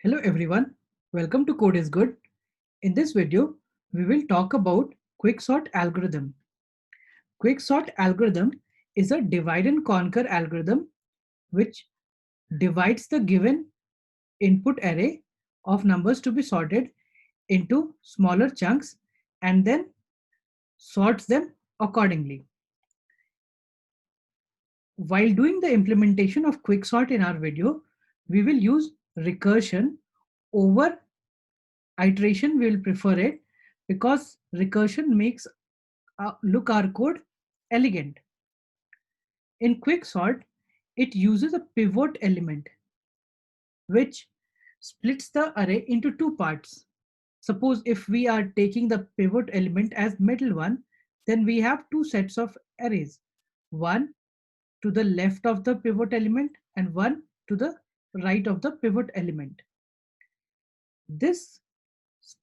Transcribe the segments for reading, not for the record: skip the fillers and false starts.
Hello everyone, welcome to Code is Good. In this video, we will talk about quicksort algorithm. Quicksort algorithm is a divide and conquer algorithm which divides the given input array of numbers to be sorted into smaller chunks and then sorts them accordingly. While doing the implementation of quicksort in our video, we will use recursion over iteration. We will prefer it because recursion makes look our code elegant. In quicksort, it uses a pivot element which splits the array into two parts. Suppose if we are taking the pivot element as middle one, then we have two sets of arrays, one to the left of the pivot element and one to the right of the pivot element. This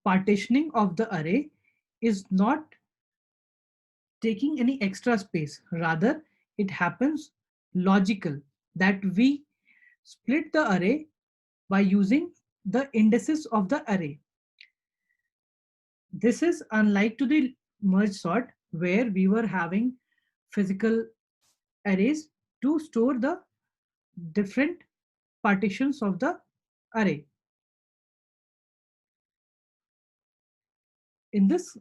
partitioning of the array is not taking any extra space. Rather, it happens logical that we split the array by using the indices of the array. This is unlike to the merge sort where we were having physical arrays to store the different partitions of the array. In this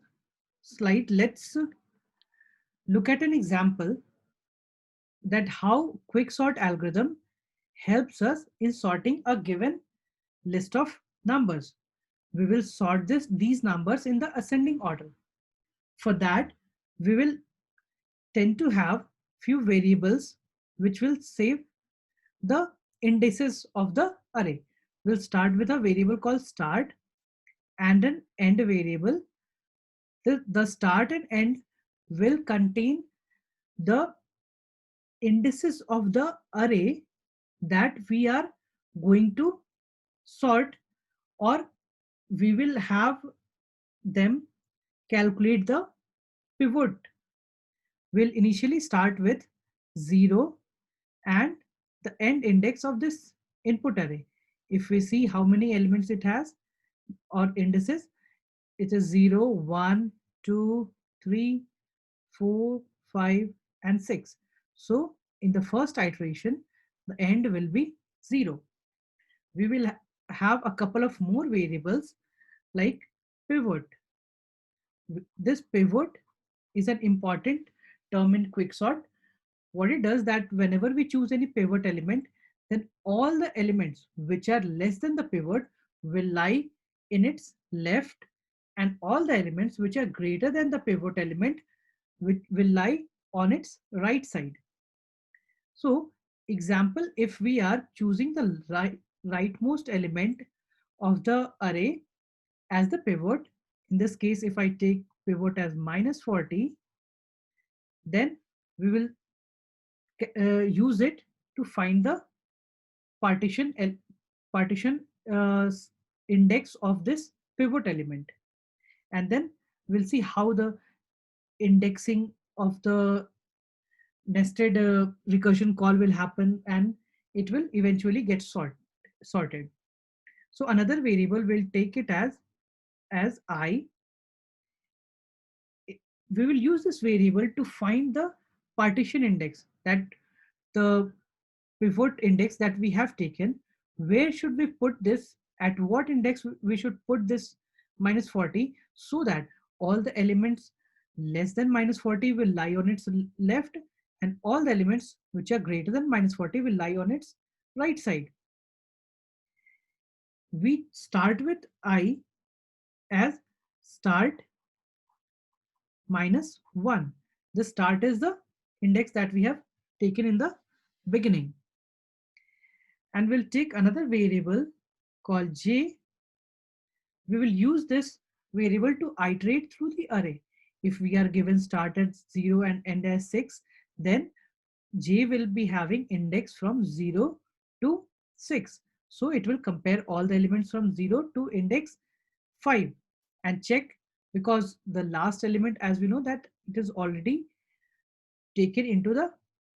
slide, let's look at an example that how quicksort algorithm helps us in sorting a given list of numbers. We will sort these numbers in the ascending order. For that, we will tend to have few variables which will save the indices of the array. We'll start with a variable called start and an end variable. The start and end will contain the indices of the array that we are going to sort, or we will have them calculate the pivot. We'll initially start with 0 and the end index of this input array. If we see how many elements it has or indices, it is 0, 1, 2, 3, 4, 5, and 6. So in the first iteration, the end will be 0. We will have a couple of more variables like pivot. This pivot is an important term in quicksort. What it does that whenever we choose any pivot element, then all the elements which are less than the pivot will lie in its left, and all the elements which are greater than the pivot element which will lie on its right side. So example, if we are choosing the rightmost element of the array as the pivot, in this case if I take pivot as -40, then we will use it to find the partition partition index of this pivot element, and then we'll see how the indexing of the nested recursion call will happen, and it will eventually get sorted. So another variable will take it as I. We will use this variable to find the partition index, that the pivot index that we have taken. Where should we put this, at what index we should put this -40, so that all the elements less than -40 will lie on its left, and all the elements which are greater than -40 will lie on its right side. We start with I as start -1. The start is the index that we have taken in the beginning. And we'll take another variable called j. We will use this variable to iterate through the array. If we are given start at 0 and end as 6, then j will be having index from 0 to 6. So it will compare all the elements from 0 to index 5 and check, because the last element, as we know, that it is already taken into the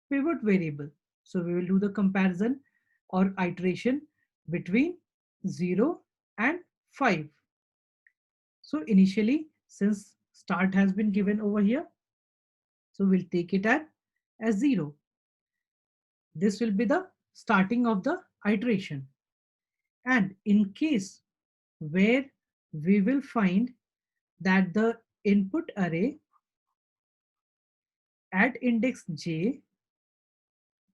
pivot variable. So we will do the comparison or iteration between 0 and 5. So initially, since start has been given over here, so we'll take it as 0. This will be the starting of the iteration. And in case where we will find that the input array at index j,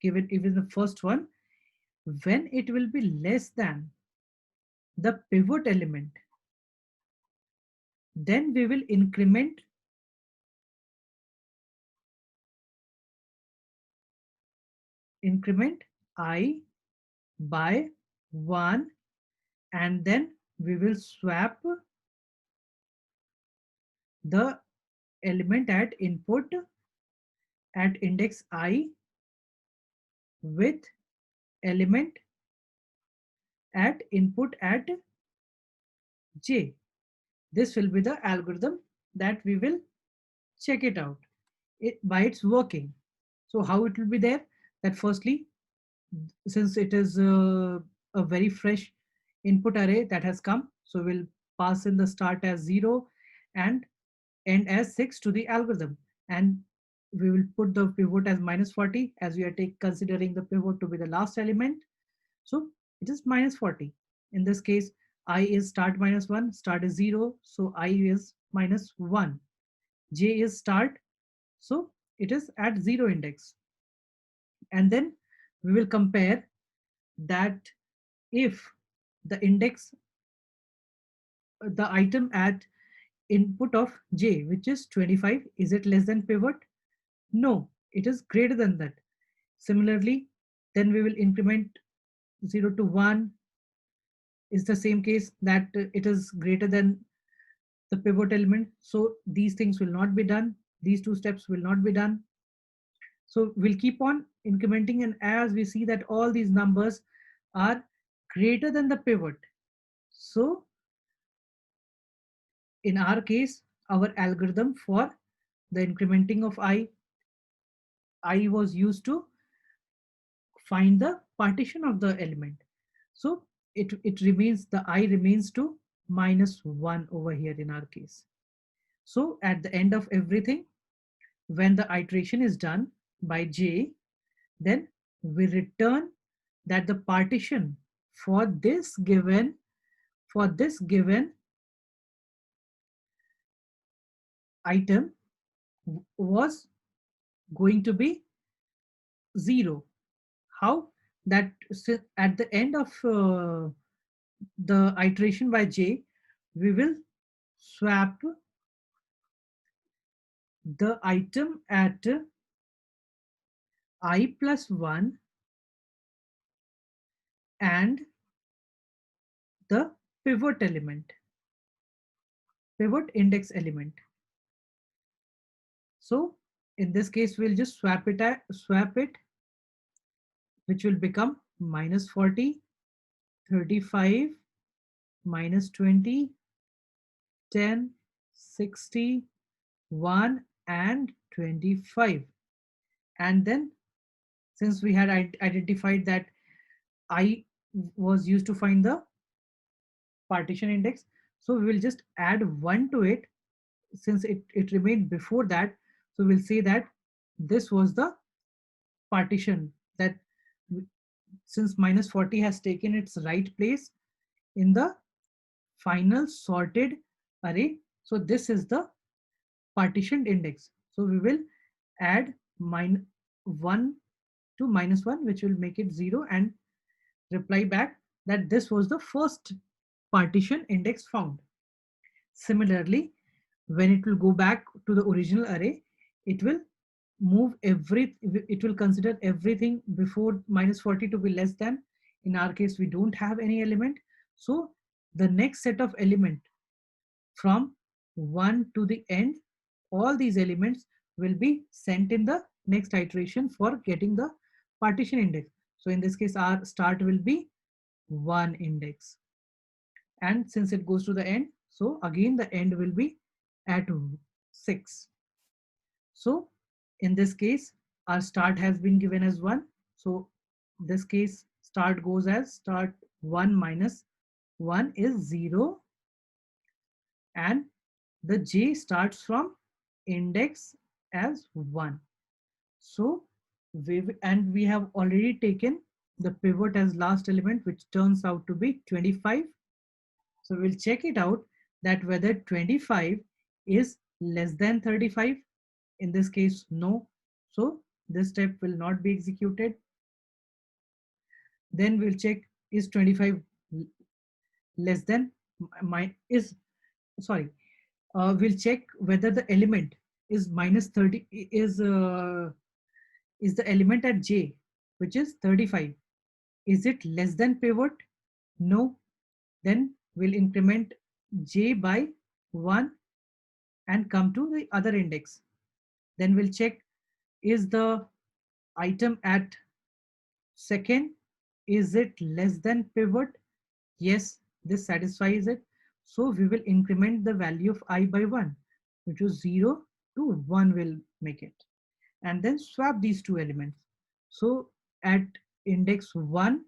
given even the first one, when it will be less than the pivot element, then we will increment I by 1, and then we will swap the element at input at index I with element at input at j. This will be the algorithm that we will check it out by its working. So how it will be there? That firstly, since it is a very fresh input array that has come, so we'll pass in the start as 0 and end as 6 to the algorithm, and we will put the pivot as -40 as we are considering the pivot to be the last element. So it is -40. In this case, I is start -1, start is 0, so I is -1. J is start, so it is at 0 index. And then we will compare that if the index, the item at input of j, which is 25, is it less than pivot? No, it is greater than that. Similarly, then we will increment 0 to 1 is the same case that it is greater than the pivot element. So these things will not be done. These two steps will not be done. So we'll keep on incrementing, and as we see that all these numbers are greater than the pivot. So in our case, our algorithm for the incrementing of I was used to find the partition of the element. So it remains, the I remains to -1 over here in our case. So at the end of everything, when the iteration is done by j, then we return that the partition for this given item was going to be 0. How? That at the end of the iteration by j, we will swap the item at I plus 1 and the pivot element, pivot index element. So in this case, we'll just swap it, which will become -40, 35, -20, 10, 60, 1, and 25. And then since we had identified that I was used to find the partition index, so we will just add 1 to it since it remained before that. So we'll say that this was the partition that, since -40 has taken its right place in the final sorted array, so this is the partitioned index. So we will add 1 to -1, which will make it 0, and reply back that this was the first partition index found. Similarly, when it will go back to the original array, it will it will consider everything before -40 to be less than. In our case, we don't have any element. So the next set of element from 1 to the end, all these elements will be sent in the next iteration for getting the partition index. So in this case, our start will be 1 index. And since it goes to the end, so again the end will be at 6. So in this case, our start has been given as 1. So this case, start goes as start 1 minus 1 is 0 and the j starts from index as 1. So we have already taken the pivot as last element, which turns out to be 25. So we'll check it out that whether 25 is less than 35. In this case, no. So this step will not be executed. Then we'll check is 25 less than my is sorry. We'll check whether the element is minus 30 is the element at j, which is 35. Is it less than pivot? No. Then we'll increment j by 1 and come to the other index. Then we'll check is the item at second, is it less than pivot? Yes, this satisfies it. So we will increment the value of I by 1, which is 0 to 1 will make it. And then swap these two elements. So at index 1,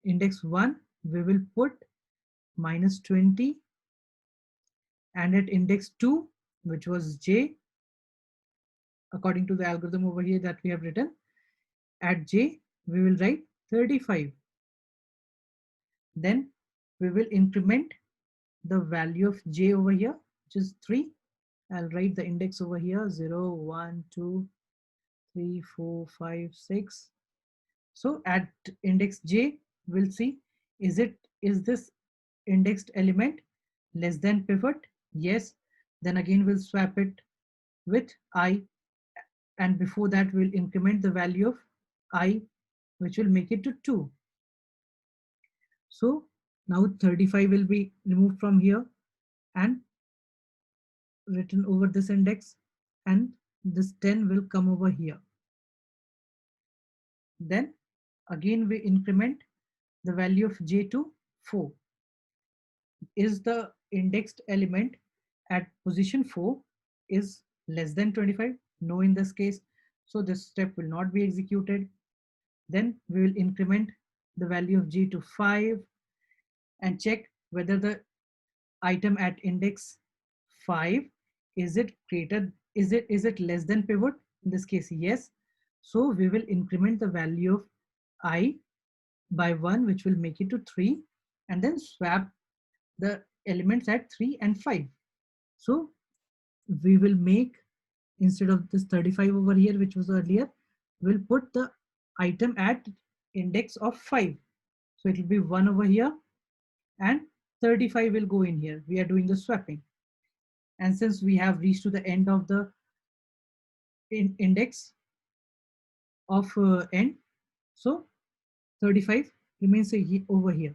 we will put minus 20, and at index 2, which was j, according to the algorithm over here that we have written, at j we will write 35. Then we will increment the value of j over here, which is 3. I'll write the index over here 0, 1, 2, 3, 4, 5, 6. So at index j, we'll see is this indexed element less than pivot? Yes. Then again we'll swap it with I, and before that we'll increment the value of I, which will make it to 2. So now 35 will be removed from here and written over this index, and this 10 will come over here. Then again we increment the value of j to 4. Is the indexed element at position 4 is less than 25? No, in this case. So this step will not be executed. Then we will increment the value of j to 5 and check whether the item at index 5 is it greater, is it less than pivot? In this case, yes. So we will increment the value of I by 1, which will make it to 3, and then swap the elements at 3 and 5. So we will make, instead of this 35 over here, which was earlier, we'll put the item at index of 5. So it will be 1 over here and 35 will go in here. We are doing the swapping. And since we have reached to the end of the index of n, so 35 remains over here.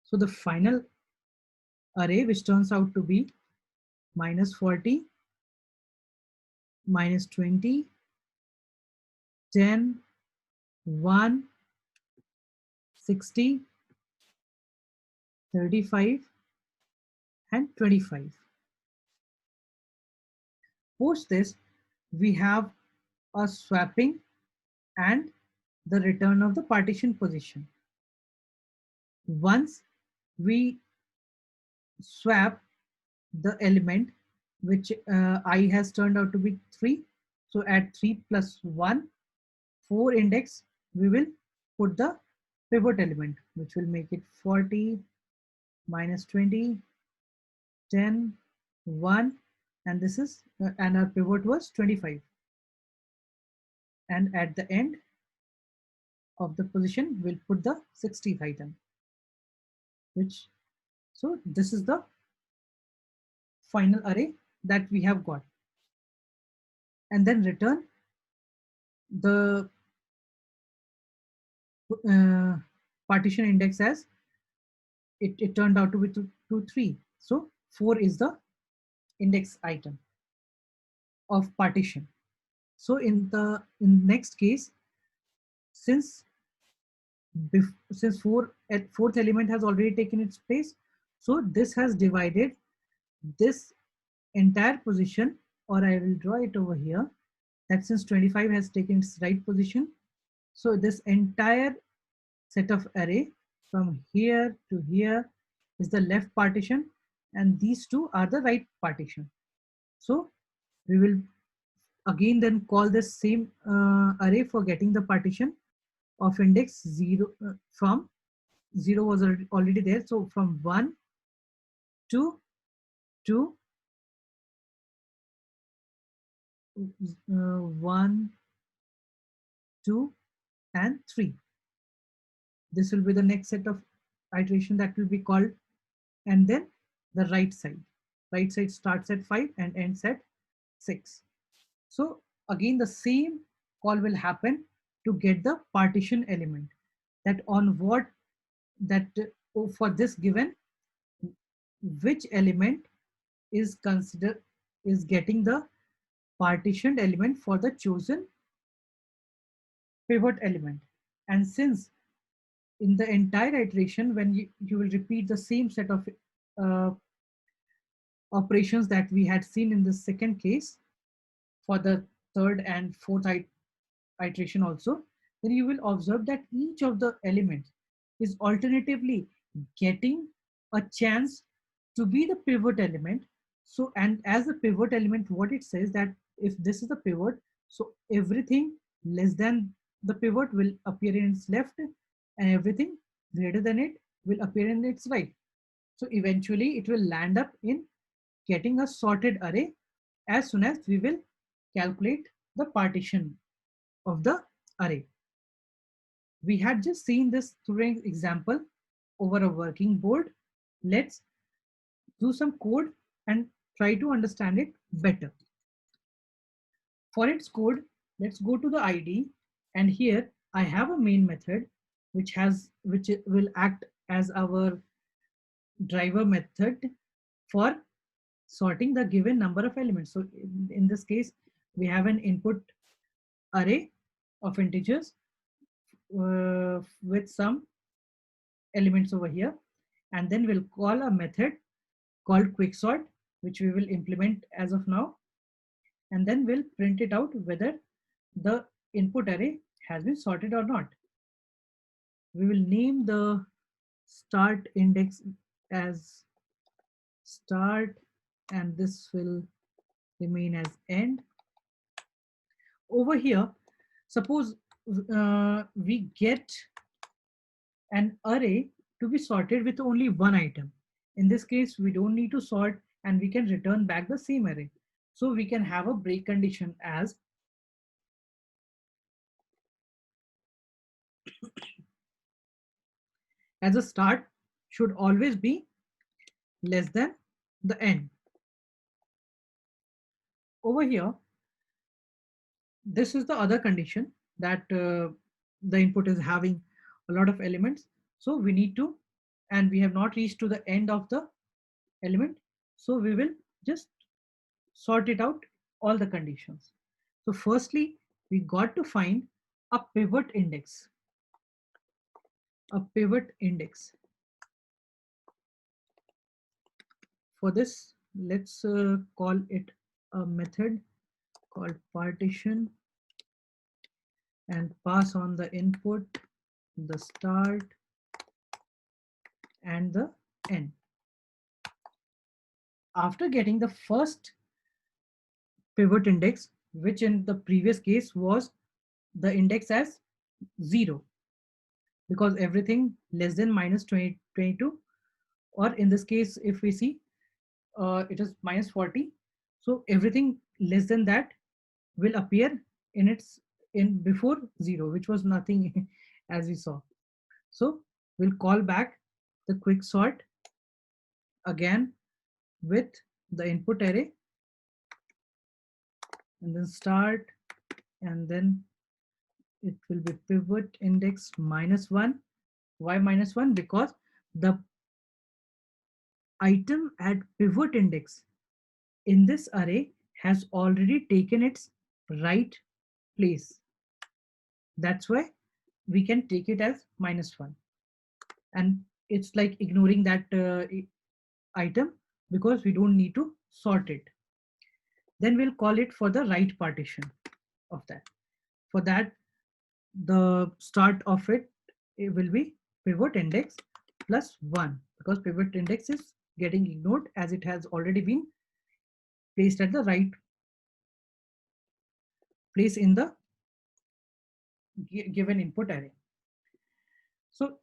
So the final array, which turns out to be minus 40, minus 20, 10, 1, 60, 35, and 25. Post this, we have a swapping and the return of the partition position. Once we swap the element, which I has turned out to be 3. So at 3 plus 1, 4 index, we will put the pivot element, which will make it 40, minus 20, 10, 1, and this is, and our pivot was 25. And at the end of the position, we'll put the 60th item, which, so this is the final array that we have got. And then return the partition index as it turned out to be 3. So 4 is the index item of partition. So in next case, since fourth element has already taken its place, so this has divided this entire position, or I will draw it over here, that since 25 has taken its right position, so this entire set of array from here to here is the left partition and these two are the right partition. So we will again then call this same array for getting the partition of index 0 from 0 was already there. So from 1 to 2, 1, 2 and 3. This will be the next set of iteration that will be called, and then the right side starts at 5 and ends at 6. So again the same call will happen to get the partition element, that on what that for this given which element is considered is getting the partitioned element for the chosen pivot element. And since in the entire iteration when you will repeat the same set of uh, operations that we had seen in the second case for the third and fourth iteration also, then you will observe that each of the elements is alternatively getting a chance to be the pivot element. So, and as a pivot element, what it says that if this is the pivot, so everything less than the pivot will appear in its left and everything greater than it will appear in its right. So eventually it will land up in getting a sorted array as soon as we will calculate the partition of the array. We had just seen this through an example over a working board. Let's do some code and try to understand it better. For its code, let's go to the ID, and here I have a main method which will act as our driver method for sorting the given number of elements. So in this case, we have an input array of integers with some elements over here, and then we'll call a method called quicksort, which we will implement as of now, and then we'll print it out whether the input array has been sorted or not. We will name the start index as start, and this will remain as end. Over here, suppose we get an array to be sorted with only one item. In this case, we don't need to sort and we can return back the same array. So we can have a break condition as a start should always be less than the end. Over here, this is the other condition that the input is having a lot of elements. So we need to, and we have not reached to the end of the element. So we will just sort it out all the conditions. So firstly, we got to find a pivot index. A pivot index. For this, let's call it a method called partition and pass on the input, the start and the end. After getting the first pivot index, which in the previous case was the index as 0, because everything less than minus 22, or in this case, if we see, it is minus 40. So everything less than that will appear in before 0, which was nothing as we saw. So we'll call back the quicksort again with the input array, and then start, and then it will be pivot index -1. Why -1? Because the item at pivot index in this array has already taken its right place. That's why we can take it as -1, and it's like ignoring that item because we don't need to sort it. Then we'll call it for the right partition of that. For that, the start of it will be pivot index plus 1 because pivot index is getting ignored as it has already been placed at the right place in the given input array. So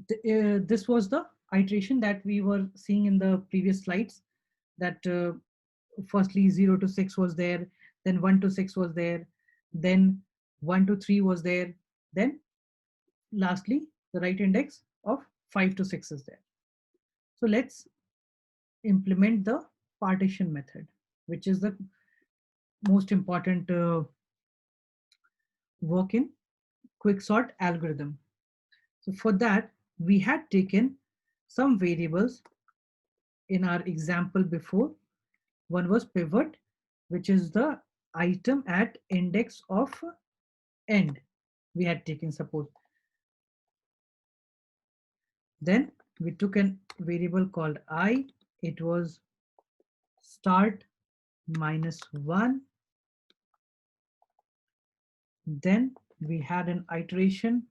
this was the iteration that we were seeing in the previous slides, that firstly 0 to 6 was there, then 1 to 6 was there, then 1 to 3 was there, then lastly the right index of 5 to 6 is there. So let's implement the partition method, which is the most important work in quicksort algorithm. So for that, we had taken some variables in our example before. One was pivot, which is the item at index of end. We had taken, suppose. Then we took a variable called I. It was start minus 1. Then we had an iteration.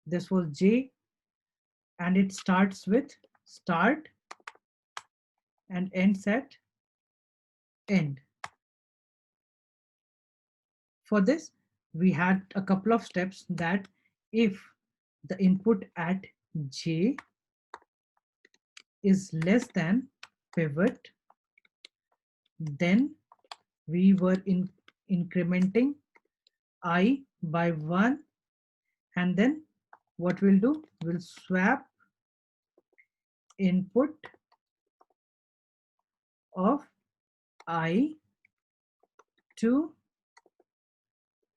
This was j, and it starts with start and ends at end. For this, we had a couple of steps that if the input at j is less than pivot, then we were incrementing I by 1, and then what we'll do, we'll swap input of I to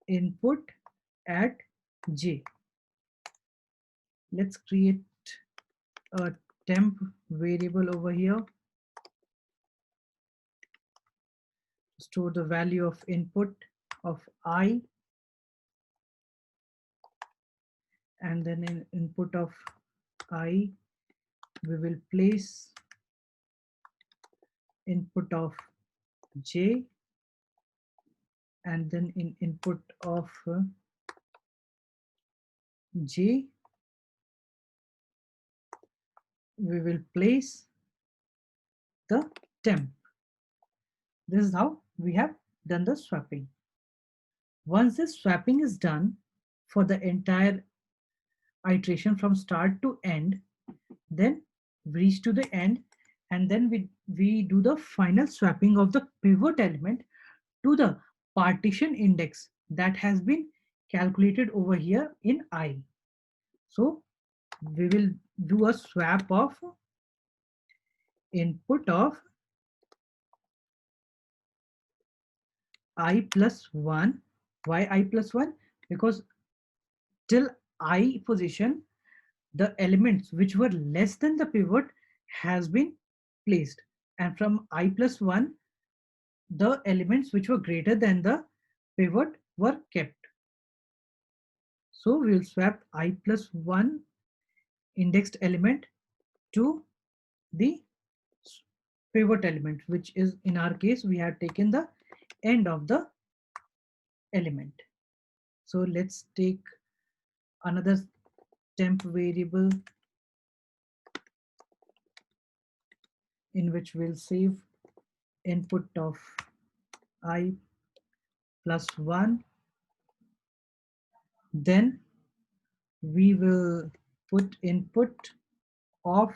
input at j. Let's create a temp variable over here, store the value of input of I, and then in input of I we will place input of j, and then in input of j we will place the temp. This is how we have done the swapping. Once this swapping is done for the entire iteration from start to end, then reach to the end, and then we do the final swapping of the pivot element to the partition index that has been calculated over here in I. So we will do a swap of input of I plus 1. Why I plus 1? Because till I position, the elements which were less than the pivot has been placed, and from I plus 1, the elements which were greater than the pivot were kept. So we will swap I plus 1 indexed element to the pivot element, which is in our case we have taken the end of the element. So let's take another temp variable in which we'll save input of I plus 1. Then we will put input of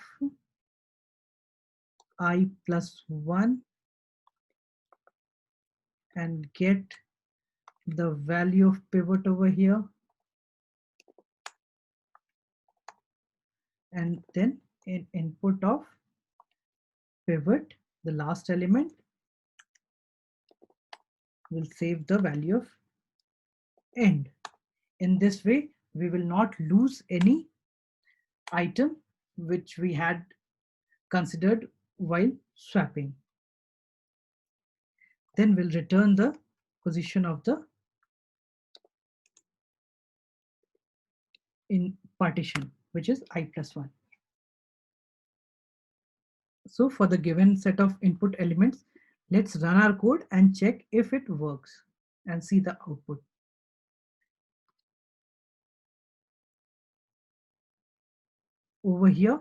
I plus 1 and get the value of pivot over here, and then in input of pivot, the last element, will save the value of end. In this way, we will not lose any item which we had considered while swapping. Then we'll return the position of the in partition, which is I plus 1. So for the given set of input elements, let's run our code and check if it works and see the output. over here,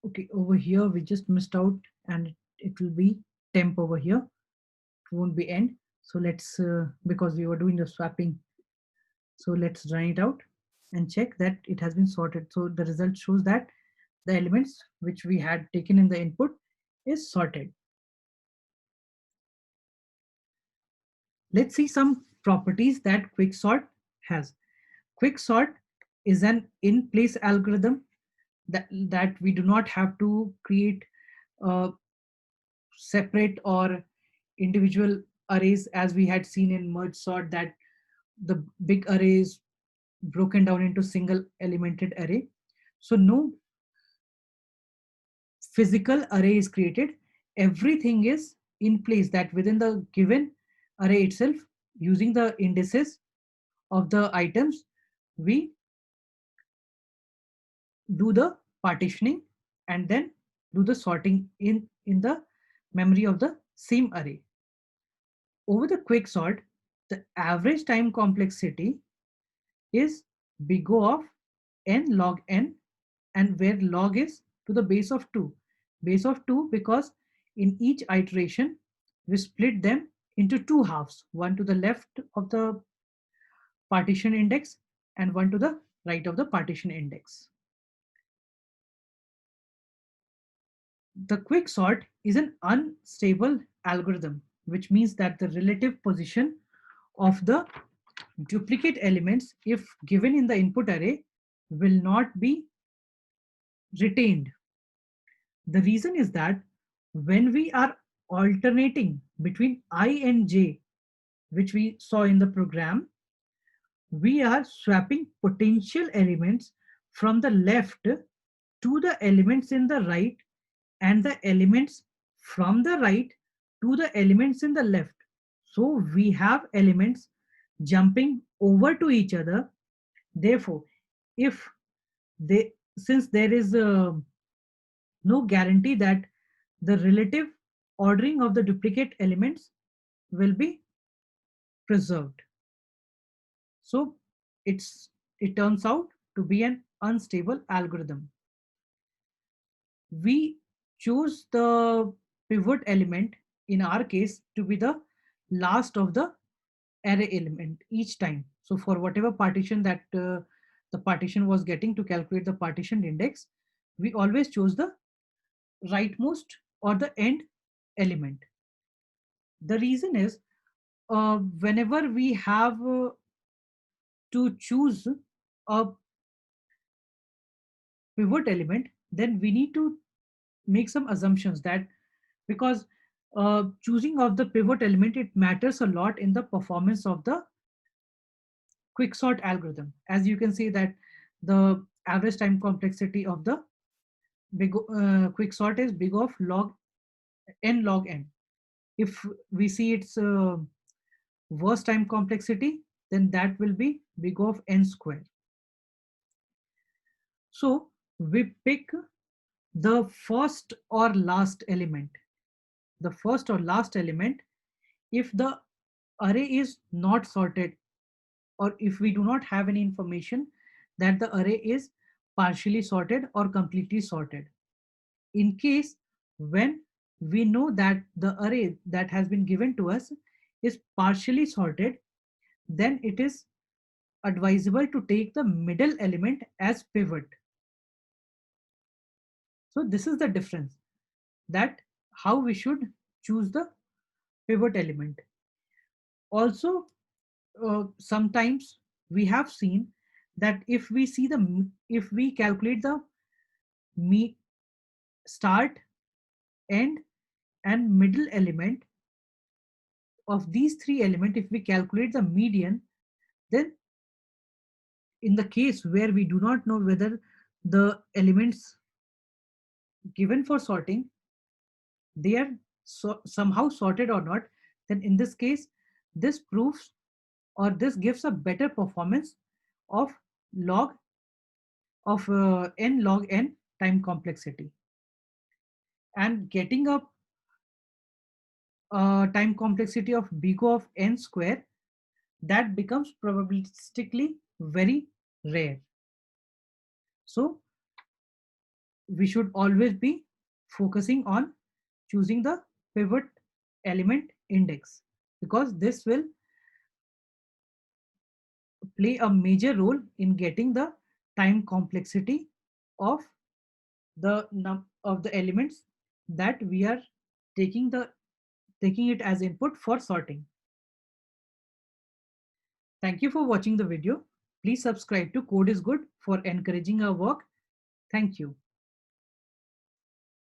okay, over here we just missed out, and it will be temp over here. It won't be end. So let's, because we were doing the swapping, so let's run it out and check that it has been sorted. So the result shows that the elements which we had taken in the input is sorted. Let's see some properties that quicksort has. Quicksort is an in-place algorithm that we do not have to create separate or individual arrays, as we had seen in merge sort, that the big array is broken down into single elemented array. So no physical array is created. Everything is in place, that within the given array itself, using the indices of the items, we do the partitioning and then do the sorting in the memory of the same array. Over the quicksort, the average time complexity is big O of n log n, and where log is to the base of 2. Base of 2 because in each iteration we split them into two halves, one to the left of the partition index and one to the right of the partition index. The quicksort is an unstable algorithm, which means that the relative position of the duplicate elements, if given in the input array, will not be retained. The reason is that when we are alternating between I and j, which we saw in the program, we are swapping potential elements from the left to the elements in the right, and the elements from the right to the elements in the left. So we have elements jumping over to each other. Therefore, if they, since there is no guarantee that the relative ordering of the duplicate elements will be preserved. So it turns out to be an unstable algorithm. We choose the pivot element in our case to be the last of the array element each time. So for whatever partition that the partition was getting to calculate the partition index, we always chose the rightmost or the end element. The reason is, whenever we have to choose a pivot element, then we need to make some assumptions that, because choosing of the pivot element, it matters a lot in the performance of the quicksort algorithm. As you can see that the average time complexity of the quicksort is big of log n log n. If we see its worst time complexity, then that will be big of n square. So we pick the first or last element. The first or last element, if the array is not sorted, or if we do not have any information that the array is partially sorted or completely sorted. In case when we know that the array that has been given to us is partially sorted, then it is advisable to take the middle element as pivot. So this is the difference, that how we should choose the pivot element. Also, sometimes we have seen that if we calculate the start, end and middle element of these three elements, if we calculate the median, then in the case where we do not know whether the elements given for sorting, they are somehow sorted or not, then in this case, this proves, or this gives a better performance of log n log n time complexity. And getting a time complexity of big O of n square, that becomes probabilistically very rare. So we should always be focusing on choosing the pivot element index, because this will play a major role in getting the time complexity of the elements that we are taking the taking it as input for sorting. Thank you for watching the video. Please subscribe to Code is Good for encouraging our work. Thank you.